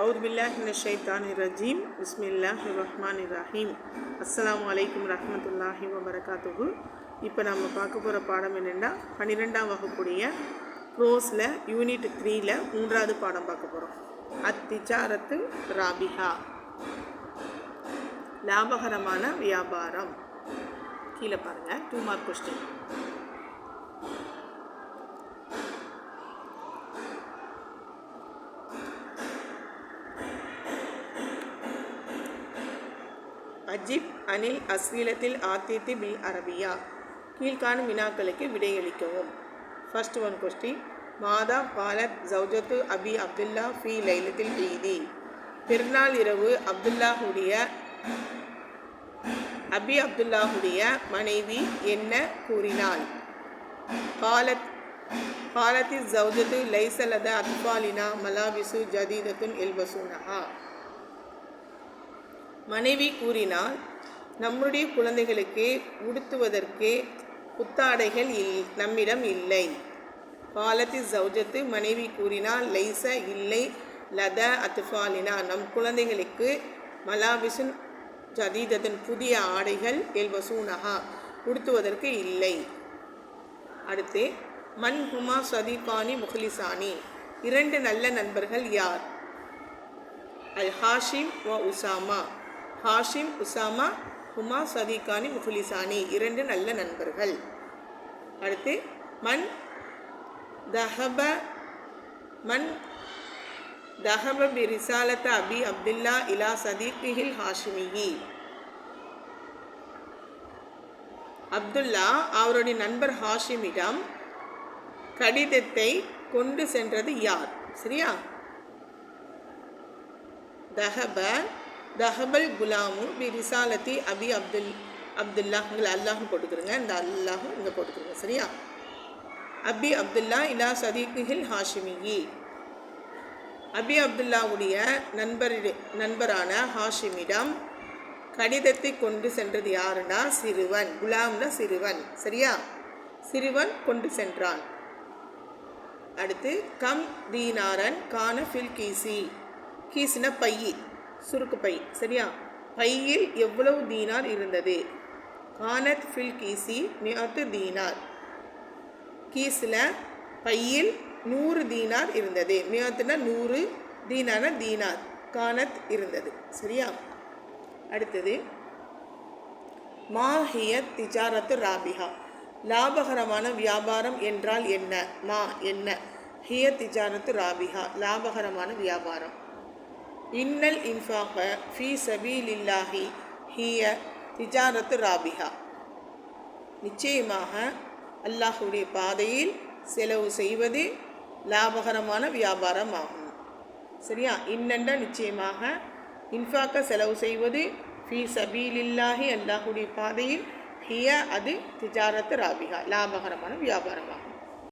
அவுது பில்லாஹி மினஷ் ஷைத்தானிர் ரஜீம். பிஸ்மில்லாஹிர் ரஹ்மானிர் ரஹீம். அஸ்ஸலாமு அலைக்கும் ரஹ்மத்துல்லாஹி வபரகாத்துஹு. இப்போ நம்ம பார்க்க போகிற பாடம் என்னென்னா 12ஆம் வகுப்புடைய ப்ரோஸில் யூனிட் 3ல் 3வது பாடம் பார்க்க போகிறோம். அத்திஜாரத்து ராபிஹா, லாபகரமான வியாபாரம். கீழே பாருங்கள், 2 மார்க் கொஸ்டின். அஜிப் அனில் அஸ்வீலத்தில் ஆத்தித்தி பில் அரபியா. கீழ்காணும் வினாக்களுக்கு விடையளிக்கவும். First one question. மாதா காலத் ஜவுஜத்து அபி அப்துல்லா ஃபி லைலத்தில் ஈதி. பெருநாள் இரவு அபி அப்துல்லாஹுடைய மனைவி என்ன கூறினாள்? காலத்தி ஜவுஜத்து லைசலத அத்பாலினா மலாபிசு ஜதீதத்துன் எல்பசூனஹா. மனைவி கூறினால், நம்முடைய குழந்தைகளுக்கு உடுத்துவதற்கு புத்தாடைகள் நம்மிடம் இல்லை. காலத்தி ஜவுஜத்து மனைவி கூறினால், லைச இல்லை, லத அத்ஃபாலினா நம் குழந்தைகளுக்கு, மலாபிசுன் ஜதீதத்தின் புதிய ஆடைகள், எல்வசூனஹா உடுத்துவதற்கு இல்லை. அடுத்து, மன் ஹுமா சதீகானி முஹ்லிசானி. 2 நல்ல நண்பர்கள் யார்? அல் ஹாஷிம் வ உசாமா. ஹாஷிம் உசாமா ஹுமா சதீகானி முஹ்லிசானி 2 நல்ல நண்பர்கள். அடுத்து, மன் தஹப பி ரிசாலத்த அபி அப்துல்லா இலா சதீகில் ஹாஷிமியி. அப்துல்லா அவருடைய நண்பர் ஹாஷிமிடம் கடிதத்தை கொண்டு சென்றது யார்? சரியா? தஹபல் குலாமு பி ரிசாலத்தி அபி அப்துல்லா. உங்களை அல்லாஹ் போட்டுக்கிறங்க, இந்த அல்லாஹ் இங்கே போட்டுக்கிறங்க. சரியா? அபி அப்துல்லா இலா சதீகில் ஹாஷிமியி. அபி அப்துல்லாவுடைய நண்பரான ஹாஷிமிடம் கடிதத்தை கொண்டு சென்றது யாருன்னா சிறுவன். குலாம்னா சிறுவன். சரியா? சிறுவன் கொண்டு சென்றான். அடுத்து, கம் தீனாரன் கான ஃபில் கீசி. கீசின பையி, சுருக்கு பை. சரியா? பையில் எவ்வளவு தீனார் இருந்தது? கானத் ஃபில் கீசி மியத்து தீனார். கீஸில் பையில் 100 தீனார் இருந்தது. மியத்துனா 100, தீனான தீனார், கானத் இருந்தது. சரியா? அடுத்தது, மாஹிய திஜாரத்து ராபிஹா. லாபகரமான வியாபாரம் என்றால் என்ன? மா என்ன? ஹிய திஜாரத்து ராபிஹா லாபகரமான வியாபாரம். இன்னல் இன்ஃபாக ஃபி சபீலில்லாஹி ஹிய திஜாரத்து ராபிஹா. நிச்சயமாக அல்லாஹுடைய பாதையில் செலவு செய்வது லாபகரமான வியாபாரம் ஆகும். சரியா? இன்னென்ற நிச்சயமாக, இன்ஃபாக்க செலவு செய்வது, ஃபி சபீலில்லாஹி அல்லாஹுடைய பாதையில், ஹிய அது திஜாரத்து ராபிஹா லாபகரமான வியாபாரமாகும்.